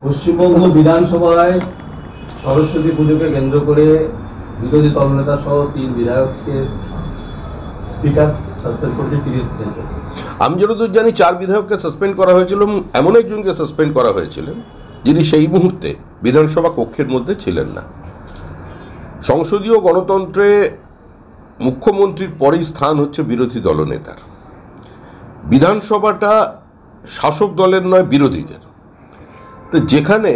পশ্চিমবঙ্গ বিধানসভায় সরস্বতী পুজোকে কেন্দ্র করে বিরোধী দলনেতা সহ 3 বিধায়ককে স্পিকার সাসপেন্ড করেছে 30 দিনের জন্য। আমি যতদূর জানি 4 বিধায়ককে সাসপেন্ড করা হয়েছিল এবং এমন একজনকে সাসপেন্ড করা হয়েছিলেন যিনি সেই মুহূর্তে বিধানসভা কক্ষের মধ্যে ছিলেন না। সংসদীয় গণতন্ত্রে মুখ্যমন্ত্রীর পরেই স্থান হচ্ছে বিরোধী দলনেতার। বিধানসভাটা শাসক দলের নয়, বিরোধীদের। তো যেখানে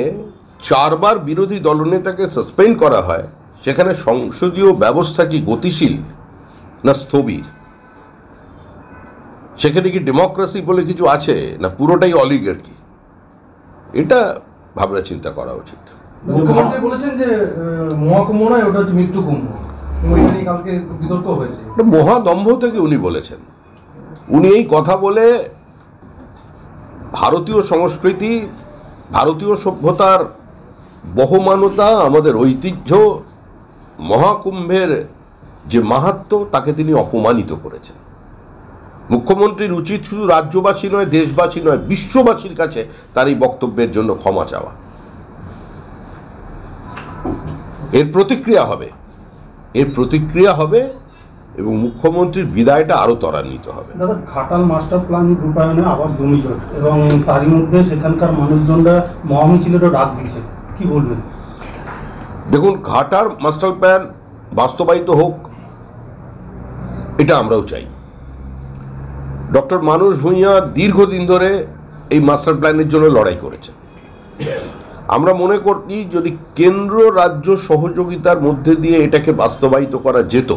4 বার বিরোধী দলনেতাকে সাসপেন্ড করা হয় সেখানে সংসদীয় ব্যবস্থা কি গতিশীল না স্থবির? সেখানে কি ডেমোক্রেসি বলে কিছু আছে না পুরোটাই অলিগার্কি? এটা ভাবনা চিন্তা করা উচিত। মুখ্যমন্ত্রী বলেছেন যে মহাকুম্ভ নয়, ওটা হচ্ছে মৃত্যু কুম্ভ। ওইখানে কালকে বিতর্ক হয়েছে। মহাদম্ভ থেকে উনি বলেছেন। উনি এই কথা বলে ভারতীয় সংস্কৃতি, ভারতীয় সভ্যতার বহমানতা, আমাদের ঐতিহ্য, মহাকুম্ভের যে মাহাত্ম্য তাকে তিনি অপমানিত করেছেন। মুখ্যমন্ত্রীর উচিত শুধু রাজ্যবাসী নয়, দেশবাসী নয়, বিশ্ববাসীর কাছে তার এই বক্তব্যের জন্য ক্ষমা চাওয়া। এর প্রতিক্রিয়া হবে এবং মুখ্যমন্ত্রীর বিদায়টা আরো ত্বরান্বিত হবে। দাদা, ঘাটাল মাস্টার প্ল্যান রূপায়ণে আবার জমি জট এবং তারই মধ্যে সেখানকার মানুষজনরা মহামিছিলেরও ডাক দিয়েছে, কি বলবেন? দেখুন, ঘাটার মাস্টার প্ল্যান বাস্তবায়িত হোক, এটা আমরাও চাই। ডক্টর মানস ভূঁইয়া দীর্ঘদিন ধরে এই মাস্টার প্ল্যানের জন্য লড়াই করেছেন। আমরা মনে করি যদি কেন্দ্র রাজ্য সহযোগিতার মধ্যে দিয়ে এটাকে বাস্তবায়িত করা যেত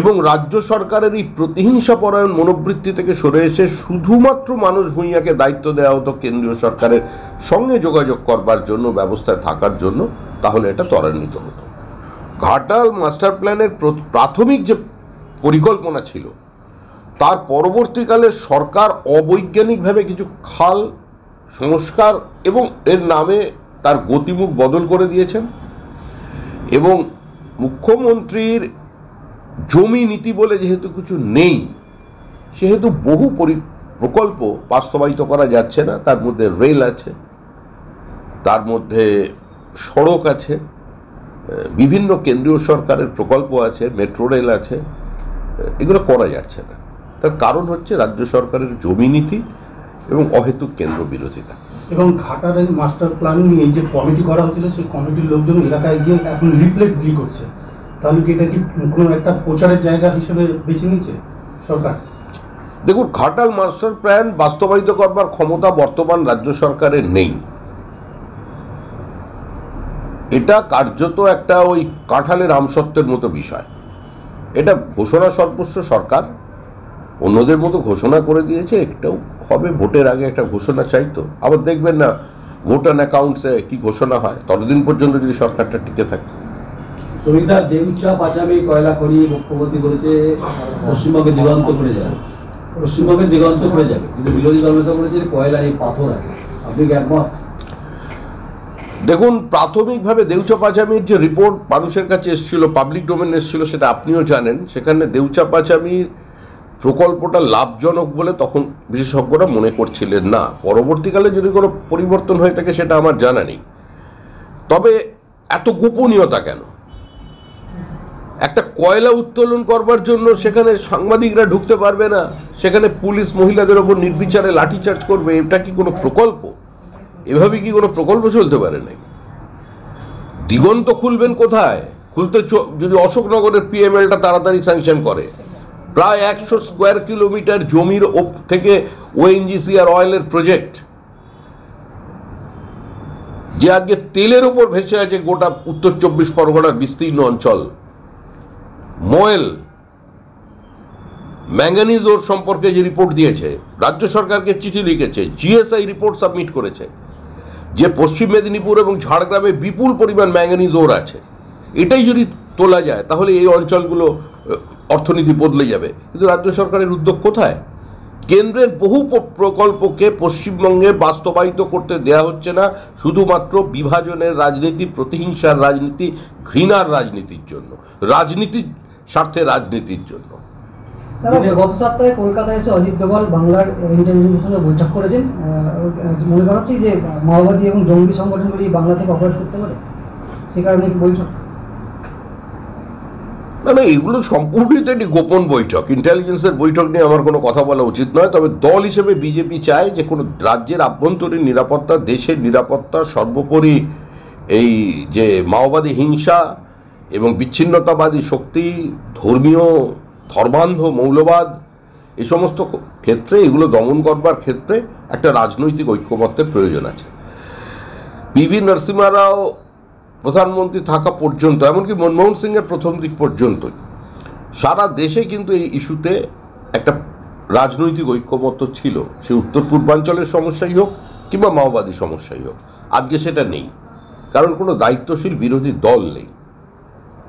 এবং রাজ্য সরকারের এই প্রতিহিংসাপরায়ণ মনোবৃত্তি থেকে সরে এসে শুধুমাত্র মানস ভূঁইয়াকে দায়িত্ব দেওয়া হতো কেন্দ্রীয় সরকারের সঙ্গে যোগাযোগ করবার জন্য, ব্যবস্থায় থাকার জন্য, তাহলে এটা ত্বরান্বিত হতো। ঘাটাল মাস্টার প্ল্যানের প্রাথমিক যে পরিকল্পনা ছিল তার পরবর্তীকালে সরকার অবৈজ্ঞানিকভাবে কিছু খাল সংস্কার এবং এর নামে তার গতিমুখ বদল করে দিয়েছেন এবং মুখ্যমন্ত্রীর জমি নীতি বলে যেহেতু কিছু নেই, সেহেতু বহু প্রকল্প বাস্তবায়িত করা যাচ্ছে না। তার মধ্যে রেল আছে, তার মধ্যে সড়ক আছে, বিভিন্ন কেন্দ্রীয় সরকারের প্রকল্প আছে, মেট্রো রেল আছে, এগুলো করা যাচ্ছে না। তার কারণ হচ্ছে রাজ্য সরকারের জমি নীতি এবং অহেতুক কেন্দ্র বিরোধিতা। এবং ঘাটালের মাস্টার প্ল্যান নিয়ে যে কমিটি করা হয়েছিল সেই কমিটির লোকজন এলাকায় গিয়ে এখন লিফলেট বিলি করছে, তাহলে কি এটা কি কোনো একটা প্রচারের জায়গা হিসেবে বেছে নিয়েছে সরকার? দেখুন, ঘাটাল মাস্টার প্ল্যান বাস্তবায়িত করবার ক্ষমতা বর্তমান রাজ্য সরকারের নেই। এটা কার্যত একটা ওই কাঁঠালের আমসত্ত্বের মতো বিষয়। এটা ঘোষণা সর্বস্ব সরকার অন্যদের মতো ঘোষণা করে দিয়েছে। একটাও হবে ভোটের আগে একটা ঘোষণা চাইতো, আবার দেখবেন না ভোট অ্যান্ড অ্যাকাউন্টসে কি ঘোষণা হয়, ততদিন পর্যন্ত যদি সরকারটা টিকে থাকে। শ্রমিকরা দেউচা পাচামি কয়লা খনি মুখ্যমন্ত্রী বলেছে পশ্চিমবঙ্গে দিগন্ত করে যাবে, কিন্তু বিরোধী দলনেতা বলেছে কয়লার এই পাথর আছে। আপনি কি একমত? দেখুন, প্রাথমিকভাবে দেউচা পাচামির যে রিপোর্ট মানুষের কাছে এসেছিল, পাবলিক ডোমেন এসেছিল, সেটা আপনিও জানেন। সেখানে দেউচা পাচামির প্রকল্পটা লাভজনক বলে তখন বিশেষজ্ঞরা মনে করছিলেন না। পরবর্তীকালে যদি কোনো পরিবর্তন হয়ে থাকে সেটা আমার জানা নেই। তবে এত গোপনীয়তা কেন? একটা কয়লা উত্তোলন করবার জন্য সেখানে সাংবাদিকরা ঢুকতে পারবে না, সেখানে পুলিশ মহিলাদের ওপর নির্বিচারে লাঠিচার্জ করবে, এটা কি কোনো প্রকল্প? এভাবে কি কোনো প্রকল্প চলতে পারে নাকি? দিগন্ত খুলবেন কোথায়? খুলতে যদি অশোকনগরের পিএমএলটা তাড়াতাড়ি স্যাংশন করে, প্রায় 100 স্কোয়ার কিলোমিটার জমির থেকে ওএনজিসি আর অয়েলের প্রজেক্ট, যে আজকে তেলের উপর ভেসে আছে গোটা উত্তর 24 পরগনার বিস্তীর্ণ অঞ্চল। ময়েল ম্যাঙ্গানিজ ওর সম্পর্কে যে রিপোর্ট দিয়েছে, রাজ্য সরকারকে চিঠি লিখেছে, জিএসআই রিপোর্ট সাবমিট করেছে যে পশ্চিম মেদিনীপুর এবং ঝাড়গ্রামে বিপুল পরিমাণ ম্যাঙ্গানিজ ওর আছে। এটাই যদি তোলা যায় তাহলে এই অঞ্চলগুলো অর্থনীতি বদলে যাবে। কিন্তু রাজ্য সরকারের উদ্যোগ কোথায়? কেন্দ্রের বহু প্রকল্পকে পশ্চিমবঙ্গে বাস্তবায়িত করতে দেয়া হচ্ছে না, শুধুমাত্র বিভাজনের রাজনীতি, প্রতিহিংসার রাজনীতি, ঘৃণার রাজনীতির জন্য, রাজনীতির স্বার্থে রাজনীতির জন্য। দাদা, গত সপ্তাহে কলকাতায় এসে অজিত দোভাল বাংলার ইন্টেলিজেন্সের সঙ্গে বৈঠক করেছেন। মনে করা হচ্ছে যে মাওবাদী এবং জঙ্গি সংগঠনগুলি বাংলা থেকে অপারেট করতে পারে, সে কারণে কি বৈঠক? না না, এগুলো সম্পূর্ণই তো একটি গোপন বৈঠক। ইন্টেলিজেন্সের বৈঠক নিয়ে আমার কোনো কথা বলা উচিত নয়। তবে দল হিসেবে বিজেপি চায় যে কোনো রাজ্যের আভ্যন্তরীণ নিরাপত্তা, দেশের নিরাপত্তা সর্বোপরি এই যে মাওবাদী হিংসা এবং বিচ্ছিন্নতাবাদী শক্তি, ধর্মীয় ধর্মান্ধ মৌলবাদ, এই সমস্ত ক্ষেত্রে এগুলো দমন করবার ক্ষেত্রে একটা রাজনৈতিক ঐক্যমত্যের প্রয়োজন আছে। পিভি নরসিমহা রাও প্রধানমন্ত্রী থাকা পর্যন্ত, এমনকি মনমোহন সিংয়ের প্রথম দিক পর্যন্তই সারা দেশে কিন্তু এই ইস্যুতে একটা রাজনৈতিক ঐক্যমত্য ছিল। সে উত্তর পূর্বাঞ্চলের সমস্যাই হোক কিংবা মাওবাদী সমস্যাই হোক, আজকে সেটা নেই। কারণ কোনো দায়িত্বশীল বিরোধী দল নেই।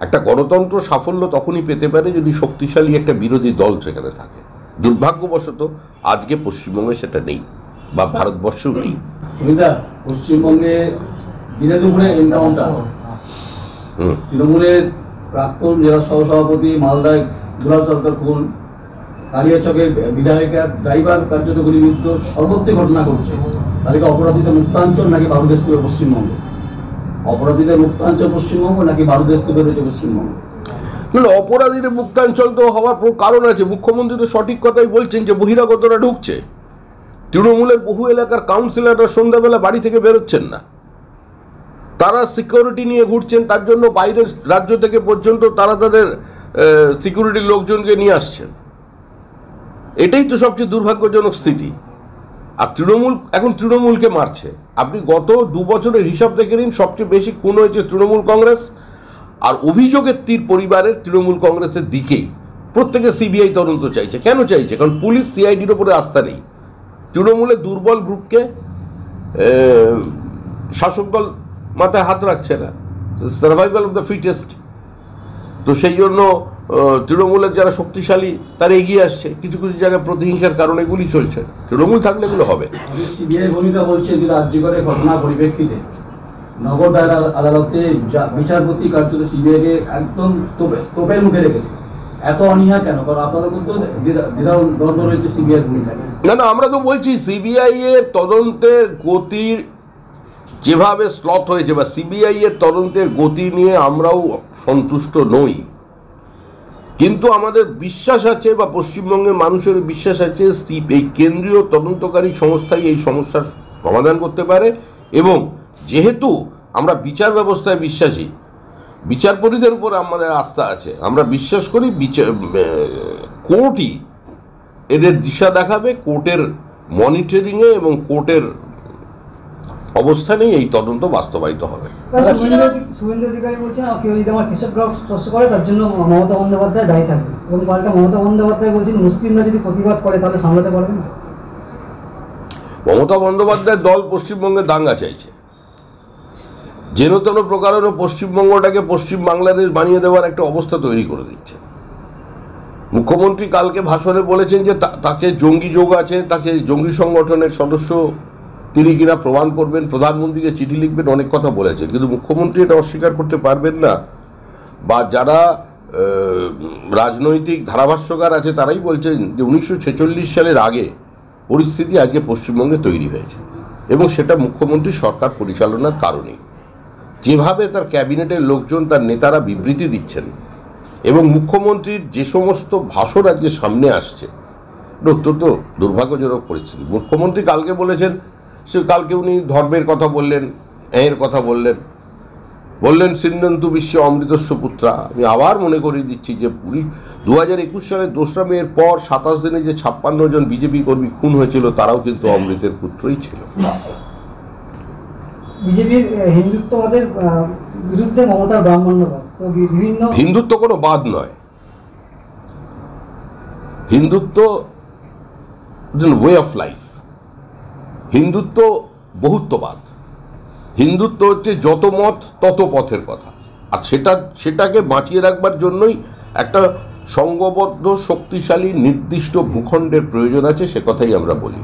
একটা গণতন্ত্র সাফল্য তখনই পেতে পারে যদি শক্তিশালী একটা বিরোধী দল সেখানে থাকে। দুর্ভাগ্যবশত আজকে পশ্চিমবঙ্গে সেটা নেই, বা ভারতবর্ষেও নেই। সুবিধা, পশ্চিমবঙ্গে দিনে দুপুরে এনকাউন্টার, তৃণমূলের প্রাক্তন জেলা সহসভাপতি মালদায় দুলাল সরকার খুন, কালিয়াচকের বিধায়িকা ড্রাইভার কার্যত গুলিবিদ্ধ, সর্বত্র ঘটনা ঘটছে। তাদেরকে অপরাধীদের মুক্তাঞ্চল নাকি বারুদের স্তূপে পশ্চিমবঙ্গ? অপরাধীদের মুক্তাঞ্চল পশ্চিমবঙ্গ নাকি বারুদের স্তূপে রয়েছে পশ্চিমবঙ্গ? অপরাধীদের মুক্তাঞ্চল তো হওয়ার কারণ আছে। মুখ্যমন্ত্রী তো সঠিক কথাই বলছেন যে বহিরাগতরা ঢুকছে। তৃণমূলের বহু এলাকার কাউন্সিলররা সন্ধ্যাবেলা বাড়ি থেকে বেরোচ্ছেন না, তারা সিকিউরিটি নিয়ে ঘুরছেন। তার জন্য বাইরের রাজ্য থেকে পর্যন্ত তারা তাদের সিকিউরিটির লোকজনকে নিয়ে আসছেন। এটাই তো সবচেয়ে দুর্ভাগ্যজনক স্থিতি। আর তৃণমূল এখন তৃণমূলকে মারছে। আপনি গত 2 বছরের হিসাব দেখে নিন, সবচেয়ে বেশি খুন হয়েছে তৃণমূল কংগ্রেস। আর অভিযোগের তীর পরিবারের তৃণমূল কংগ্রেসের দিকেই। প্রত্যেকে সিবিআই তদন্ত চাইছে। কেন চাইছে? কারণ পুলিশ সিআইডির ওপরে আস্থা নেই। তৃণমূলের দুর্বল গ্রুপকে শাসক দল মাথায় হাত রাখছে না, সার্ভাইভাল অফ দ্য ফিটেস্ট। তো সেই জন্য তৃণমূলের যারা শক্তিশালী তারা এগিয়ে আসছে। কিছু কিছু জায়গায় প্রতিহিংসার কারণে এগুলি চলছে। তৃণমূল থাকলে এগুলো হবে। সিবিআই ভূমিকা বলছে কিন্তু আর্যিকরের ঘটনার পরিপ্রেক্ষিতে নগর দায়রা আদালতে বিচারপতি কার্যত সিবিআইকে একদম তোপের মুখে রেখেছে। এত অনীহা কেন? কারণ আপনাদের মধ্যে দ্বন্দ্ব রয়েছে সিবিআই ভূমিকা। না না, আমরা তো বলছি সিবিআই এর তদন্তের গতির যেভাবে স্লথ হয়েছে, বা সিবিআই এর তদন্তের গতি নিয়ে আমরাও সন্তুষ্ট নই। কিন্তু আমাদের বিশ্বাস আছে, বা পশ্চিমবঙ্গের মানুষের বিশ্বাস আছে, এই কেন্দ্রীয় তদন্তকারী সংস্থাই এই সমস্যার সমাধান করতে পারে। এবং যেহেতু আমরা বিচার ব্যবস্থায় বিশ্বাসী, বিচারপতিদের উপর আমাদের আস্থা আছে, আমরা বিশ্বাস করি কোর্টই এদের দিশা দেখাবে। কোর্টের মনিটরিংয়ে এবং কোর্টের অবস্থানেই এই তদন্ত বাস্তবায়িত হবে। শুভেন্দু অধিকারী বলছেন কেউ যদি আমার কৃষক স্পর্শ করে তার জন্য মমতা বন্দ্যোপাধ্যায় দায়ী থাকবে, এবং পাল্টা মমতা বন্দ্যোপাধ্যায় বলছেন মুসলিমরা যদি প্রতিবাদ করে তাহলে সামলাতে পারবেন। মমতা বন্দ্যোপাধ্যায়ের দল পশ্চিমবঙ্গে দাঙ্গা চাইছে। যেন তেন প্রকারেণ পশ্চিমবঙ্গটাকে পশ্চিম বাংলাদেশ বানিয়ে দেওয়ার একটা অবস্থা তৈরি করে দিচ্ছে। মুখ্যমন্ত্রী কালকে ভাষণে বলেছেন যে তাকে জঙ্গি যোগ আছে, তাকে জঙ্গি সংগঠনের সদস্য তিনি কিনা প্রমাণ করবেন, প্রধানমন্ত্রীকে চিঠি লিখবেন, অনেক কথা বলেছেন। কিন্তু মুখ্যমন্ত্রী এটা অস্বীকার করতে পারবেন না। বা যারা রাজনৈতিক ধারাভাষ্যকার আছে তারাই বলছেন যে 1946 সালের আগে পরিস্থিতি আজকে পশ্চিমবঙ্গে তৈরি হয়েছে, এবং সেটা মুখ্যমন্ত্রী সরকার পরিচালনার কারণেই। যেভাবে তার ক্যাবিনেটের লোকজন, তার নেতারা বিবৃতি দিচ্ছেন, এবং মুখ্যমন্ত্রীর যে সমস্ত ভাষণ আজকে সামনে আসছে, অত্যন্ত দুর্ভাগ্যজনক পরিস্থিতি। মুখ্যমন্ত্রী কালকে বলেছেন, কালকে উনি ধর্মের কথা বললেন, এর কথা বললেন সিন্ধন্তু বিশ্ব অমৃতস্ব পুত্রা। আমি আবার মনে করিয়ে দিচ্ছি যে 2021 সালের 2রা মের পর 27 দিনে যে 56 জন বিজেপি কর্মী খুন হয়েছিল তারাও কিন্তু অমৃতের পুত্রই ছিল। বিজেপির হিন্দুত্ববাদের বিরুদ্ধে মমতার ব্রাহ্মণ্যবাদ, তো বিভিন্ন হিন্দুত্ব কোনো বাদ নয়। Hindutva way of life. Hindutva বহুত্ববাদ। হিন্দুত্ব হচ্ছে যত মত তত পথের কথা। আর সেটাকে বাঁচিয়ে রাখবার জন্যই একটা সংঘবদ্ধ শক্তিশালী নির্দিষ্ট ভূখণ্ডের প্রয়োজন আছে, সে কথাই আমরা বলি।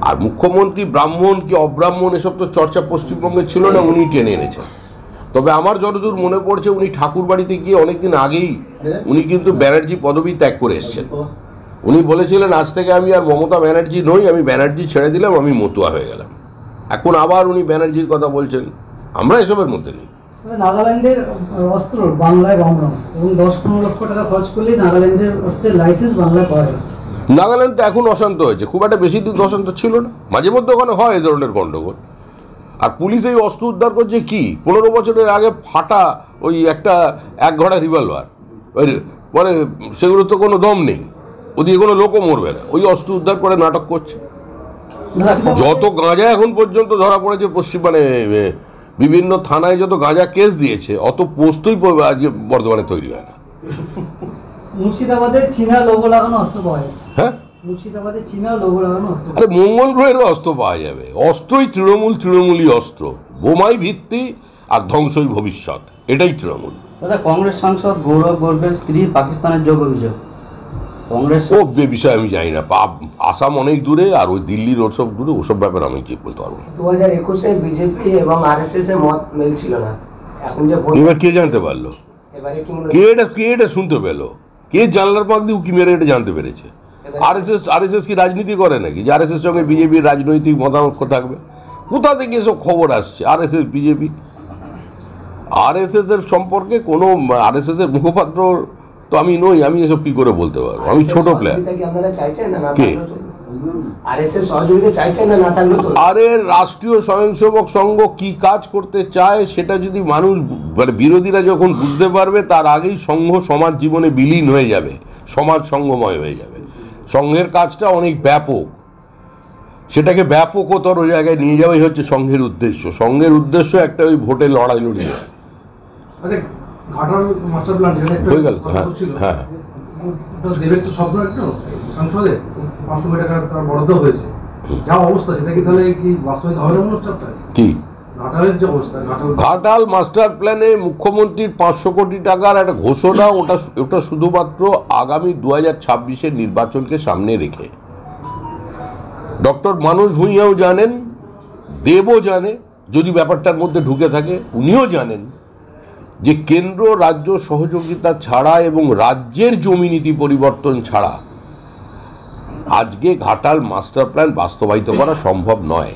আর মুখ্যমন্ত্রী ব্রাহ্মণ কি অব্রাহ্মণ এসব তো চর্চা পশ্চিমবঙ্গে ছিল না, উনি টেনে এনেছেন। তবে আমার যতদূর মনে পড়ছে উনি ঠাকুর বাড়িতে গিয়ে অনেকদিন আগেই উনি কিন্তু ব্যানার্জি পদবি ত্যাগ করে এসছেন। উনি বলেছিলেন আজ থেকে আমি আর মমতা ব্যানার্জি নই, আমি ব্যানার্জি ছেড়ে দিলাম, আমি মতুয়া হয়ে গেলাম। এখন আবার উনি ব্যানার্জির কথা বলছেন। আমরা এসবের মধ্যে নেই। নাগাল্যান্ডের অস্ত্র বাংলায় বমরম এবং 10-15 লক্ষ টাকা খরচ করলেই নাগাল্যান্ডের অস্ত্রের লাইসেন্স বাংলায় পাওয়া যাচ্ছে। নাগাল্যান্ডটা এখন অশান্ত হয়েছে, খুব একটা বেশি দিন অশান্ত ছিল না, মাঝে মধ্যে ওখানে হয় এই ধরনের গণ্ডগোল। আর পুলিশ এই অস্ত্র উদ্ধার করছে কি, 15 বছরের আগে ফাটা ওই একটা 1 ঘড়া রিভলভার, ওই মানে সেগুলো তো কোনো দম নেই, ওদিকে কোনো লোকও মরবে না, ওই অস্ত্র উদ্ধার করে নাটক করছে। যত গাঁজা এখন পর্যন্ত ধরা পড়েছে মানে বিভিন্ন থানায় যত গাঁজা কেস দিয়েছে, অত পোস্তই আজকে বর্ধমানে তৈরি হয় না। মুর্শিদাবাদে চীনা লোগো লাগানো অস্ত্র পাওয়া যাচ্ছে। হ্যাঁ, মুর্শিদাবাদে চীনা লোগো লাগানো অস্ত্র। আরে মঙ্গল গ্রহেরও অস্ত্র পাওয়া যাবে। অস্ত্রই তৃণমূলই অস্ত্র, বোমাই ভিত্তি আর ধ্বংসই ভবিষ্যৎ, এটাই তৃণমূল। দাদা, কংগ্রেস সাংসদ গৌরব গর্গের স্ত্রী পাকিস্তানের যোগ অভিযোগ, কংগ্রেস ও বিষয়ে আমি জানি না, আসাম অনেক দূরে আর ওই দিল্লির ওসব দূরে, ওসব ব্যাপারে আমি ঠিক বলতে পারবো না। 2021-এ বিজেপি এবং আরএসএস এর মত মিলছিল না, এখন যে এবার কে জানতে পারলো? এবারে কি মনে কে এটা শুনতে পেলো? কে জানলার পাক দিয়ে উকি মেরে এটা জানতে পেরেছে? আরএসএস কি রাজনীতি করে নাকি যে আরএসএস সঙ্গে বিজেপির রাজনৈতিক মতামত থাকবে? কোথা থেকে এসব খবর আসছে? আরএসএস বিজেপি, আরএসএস এর সম্পর্কে কোনো আরএসএস এর মুখপাত্র তো আমি নই, আমি এসব কি করে বলতে পারবো? আমি ছোট প্লেয়ার। কি আপনারা চাইছেন না কে? থাকলেও চলবে? আরএসএস সহযোগিতা চাইছেন না থাকলেও চলবে? আরে রাষ্ট্রীয় স্বয়ংসেবক সংঘ কি কাজ করতে চায় সেটা যদি মানুষ মানে বিরোধীরা যখন বুঝতে পারবে, তার আগেই সংঘ সমাজ জীবনে বিলীন হয়ে যাবে, সমাজ সংঘময় হয়ে যাবে। সংঘের কাজটা অনেক ব্যাপক, সেটাকে ব্যাপকতর জায়গায় নিয়ে যাওয়াই হচ্ছে সংঘের উদ্দেশ্য। সংঘের উদ্দেশ্য একটা ওই ভোটে লড়াই লড়িয়ে। আচ্ছা, ঘাটাল মাস্টার প্ল্যান যেটা একটা হয়ে গেল, কথা হ্যাঁ, হচ্ছিল, হ্যাঁ। ওটা দেবের তো স্বপ্ন একটু সংসদে 500 কোটি টাকার তার বরাদ্দ হয়েছে, যা অবস্থা সেটা কি তাহলে কি বাস্তবায়িত হবে না মনে হচ্ছে আপনার? কি ঘাটালের যে অবস্থা, ঘাটাল মাস্টার প্ল্যানে মুখ্যমন্ত্রীর 500 কোটি টাকার একটা ঘোষণা, ওটা শুধুমাত্র আগামী 2026-এর নির্বাচনকে সামনে রেখে। ডক্টর মানুষ ভূঁইয়াও জানেন, দেবও জানে, যদি ব্যাপারটার মধ্যে ঢুকে থাকে উনিও জানেন যে কেন্দ্র রাজ্য সহযোগিতা ছাড়া এবং রাজ্যের জমি নীতি পরিবর্তন ছাড়া আজকে ঘাটাল মাস্টার প্ল্যান বাস্তবায়িত করা সম্ভব নয়।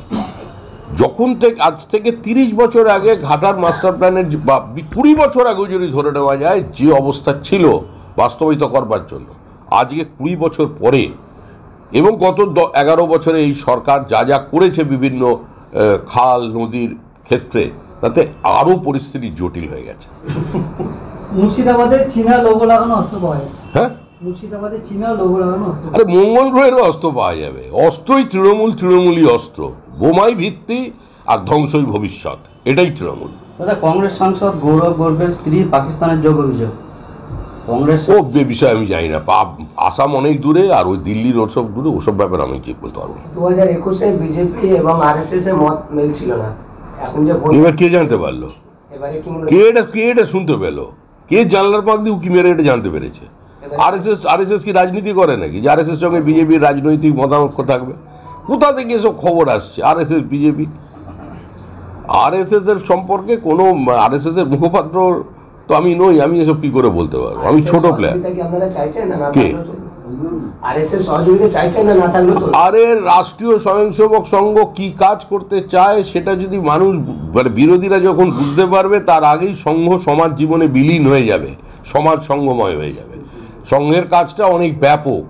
যখন থেকে আজ থেকে 30 বছর আগে ঘাটাল মাস্টার প্ল্যানের বা 20 বছর আগেও যদি ধরে নেওয়া যায় যে অবস্থা ছিল বাস্তবায়িত করবার জন্য, আজকে 20 বছর পরে এবং গত 11 বছরে এই সরকার যা যা করেছে বিভিন্ন খাল নদীর ক্ষেত্রে, তাতে আরও পরিস্থিতি জটিল হয়ে গেছে। মুর্শিদাবাদে চীনা লোগো লাগানো অস্ত্র পাওয়া যাচ্ছে। হ্যাঁ, মুর্শিদাবাদে চীনা লোগো লাগানো অস্ত্র। আরে মঙ্গল গ্রহেরও অস্ত্র পাওয়া যাবে। অস্ত্রই তৃণমূলই অস্ত্র, বোমাই ভিত্তি আর ধ্বংসই ভবিষ্যৎ, এটাই তৃণমূল। দাদা, কংগ্রেস সাংসদ গৌরব গর্গের স্ত্রী পাকিস্তানের যোগ অভিযোগ, কংগ্রেস ও বিষয়ে আমি জানি না, আসাম অনেক দূরে আর ওই দিল্লির ওসব দূরে, ওসব ব্যাপারে আমি ঠিক বলতে পারবো না। 2021-এ বিজেপি এবং আরএসএস এর মত মিলছিল না, এখন যে এবার কে জানতে পারলো? এবারে কি মনে কে এটা শুনতে পেলো? কে জানলার পাক দিয়ে উকি মেরে এটা জানতে পেরেছে? আরএসএস কি রাজনীতি করে নাকি যে আরএসএস সঙ্গে বিজেপির রাজনৈতিক মতামত থাকবে? কোথা থেকে এসব খবর আসছে? আরএসএস বিজেপি, আরএসএস এর সম্পর্কে কোনো আরএসএস এর মুখপাত্র তো আমি নই, আমি এসব কি করে বলতে পারবো? আমি ছোট প্লেয়ার। কি আপনারা চাইছেন না কে? থাকলেও চলবে? আরএসএস সহযোগিতা চাইছেন না থাকলেও চলবে? আরে রাষ্ট্রীয় স্বয়ংসেবক সংঘ কি কাজ করতে চায় সেটা যদি মানুষ মানে বিরোধীরা যখন বুঝতে পারবে, তার আগেই সংঘ সমাজ জীবনে বিলীন হয়ে যাবে, সমাজ সংঘময় হয়ে যাবে। সংঘের কাজটা অনেক ব্যাপক,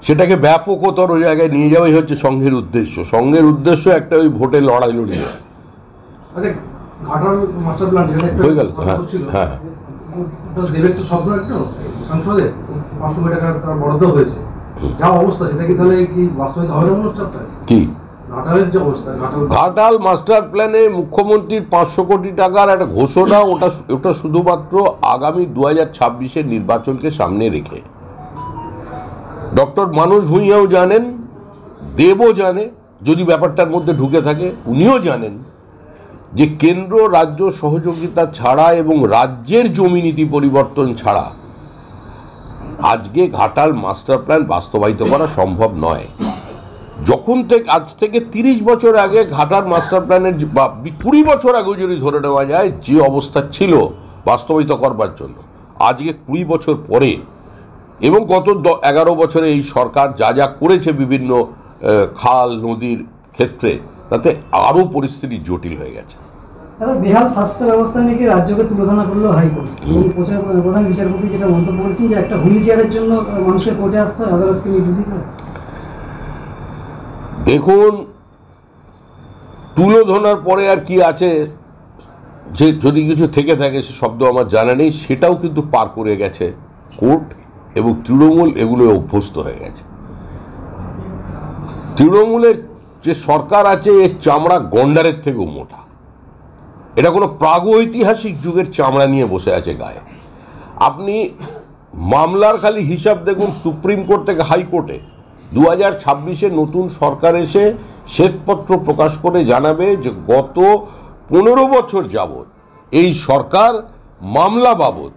সেটাকে ব্যাপকতর জায়গায় নিয়ে যাওয়াই হচ্ছে সংঘের উদ্দেশ্য। সংঘের উদ্দেশ্য একটা ওই ভোটে লড়াই লড়িয়ে। আচ্ছা, ঘাটাল মাস্টার প্ল্যান যেটা একটা হয়ে গেল, কথা হ্যাঁ, হচ্ছিল, হ্যাঁ। ওটা দেবের তো স্বপ্ন একটু সংসদে 500 কোটি টাকার তার বরাদ্দ হয়েছে, যা অবস্থা সেটা কি তাহলে কি বাস্তবায়িত হবে না মনে হচ্ছে আপনার? কি ঘাটালের যে অবস্থা, ঘাটাল মাস্টার প্ল্যানে মুখ্যমন্ত্রীর 500 কোটি টাকার একটা ঘোষণা, ওটা শুধুমাত্র আগামী 2026-এর নির্বাচনকে সামনে রেখে। ডক্টর মানুষ ভূঁইয়াও জানেন, দেবও জানে, যদি ব্যাপারটার মধ্যে ঢুকে থাকে উনিও জানেন যে কেন্দ্র রাজ্য সহযোগিতা ছাড়া এবং রাজ্যের জমি নীতি পরিবর্তন ছাড়া আজকে ঘাটাল মাস্টার প্ল্যান বাস্তবায়িত করা সম্ভব নয়। যখন থেকে আজ থেকে 30 বছর আগে ঘাটাল মাস্টার প্ল্যানের বা 20 বছর আগেও যদি ধরে নেওয়া যায় যে অবস্থা ছিল বাস্তবায়িত করবার জন্য, আজকে 20 বছর পরে এবং গত 11 বছরে এই সরকার যা যা করেছে বিভিন্ন খাল নদীর ক্ষেত্রে, তাতে আরও পরিস্থিতি জটিল হয়ে গেছে। দাদা, বেহাল স্বাস্থ্য ব্যবস্থা নিয়ে কি রাজ্যকে তুলনা করলো হাইকোর্ট এবং প্রধান বিচারপতি যেটা মন্তব্য করেছেন যে একটা হুইল চেয়ারের জন্য মানুষকে কোর্টে আসতে হয়, আদালতকে নির্দেশিত হয়। দেখুন, তুলোধনার পরে আর কি আছে, যে যদি কিছু থেকে থাকে সে শব্দ আমার জানা নেই, সেটাও কিন্তু পার করে গেছে কোর্ট, এবং তৃণমূল এগুলো অভ্যস্ত হয়ে গেছে। তৃণমূলের যে সরকার আছে এর চামড়া গন্ডারের থেকেও মোটা। এটা কোনো প্রাগৈতিহাসিক যুগের চামড়া নিয়ে বসে আছে গায়ে। আপনি মামলার খালি হিসাব দেখুন, সুপ্রিম কোর্ট থেকে হাইকোর্টে 2026-এ নতুন সরকার এসে শ্বেতপত্র প্রকাশ করে জানাবে যে গত 15 বছর যাবৎ এই সরকার মামলা বাবদ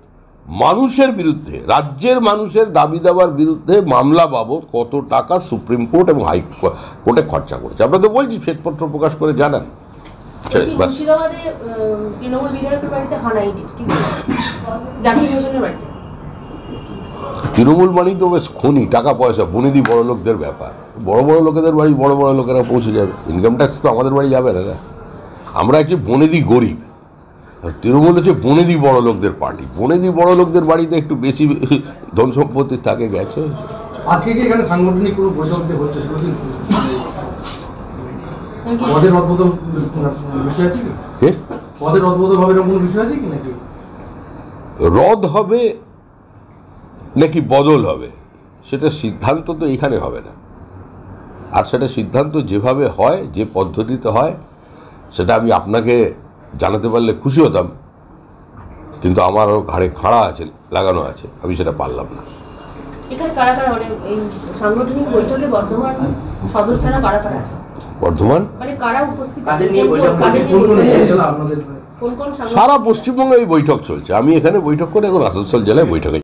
মানুষের বিরুদ্ধে, রাজ্যের মানুষের দাবি দাবার বিরুদ্ধে মামলা বাবদ কত টাকা সুপ্রিম কোর্ট এবং হাইকোর্টে খরচা করেছে। আপনাদের বলছি, শ্বেতপত্র প্রকাশ করে জানান। মুর্শিদাবাদে তৃণমূল বিধায়কের বাড়িতে হানাইডি, জাতীয় মিশনের বাড়িতে। তৃণমূল মানেই তো বেশ খনি, টাকা পয়সা, বনেদি বড় লোকদের ব্যাপার। বড় বড় লোকেদের বাড়ি বড় বড় লোকেরা পৌঁছে যাবে, ইনকাম ট্যাক্স তো আমাদের বাড়ি যাবে না। আমরা একটি বনেদি গরিব, তৃণমূল হচ্ছে বনেদি বড় লোকদের পার্টি। বনেদি বড় লোকদের বাড়িতে একটু বেশি ধন সম্পত্তি থাকে, গেছে। আজকে কি এখানে সাংগঠনিক কোনো বৈঠক হচ্ছে, সেগুলো কি পদের অদ্ভুত বিষয় আছে কি? পদের অদ্ভুত ভাবে কোনো বিষয় আছে কি নাকি? রদ হবে নাকি বদল হবে সেটা সিদ্ধান্ত তো এখানে হবে না। আর সেটা সিদ্ধান্ত যেভাবে হয়, যে পদ্ধতিতে হয়, সেটা আমি আপনাকে জানাতে পারলে খুশি হতাম, কিন্তু আমারও ঘাড়ে খাড়া আছে, লাগানো আছে, আমি সেটা পারলাম না। এখানে কারা কারা, মানে এই সাংগঠনিক বৈঠকে বর্ধমান সদর ছাড়া কারা কারা আছে? বর্ধমান মানে কারা উপস্থিত? কাদের নিয়ে বৈঠক? কোন কোন সারা পশ্চিমবঙ্গে এই বৈঠক চলছে। আমি এখানে বৈঠক করে এখন আসানসোল জেলায় বৈঠকে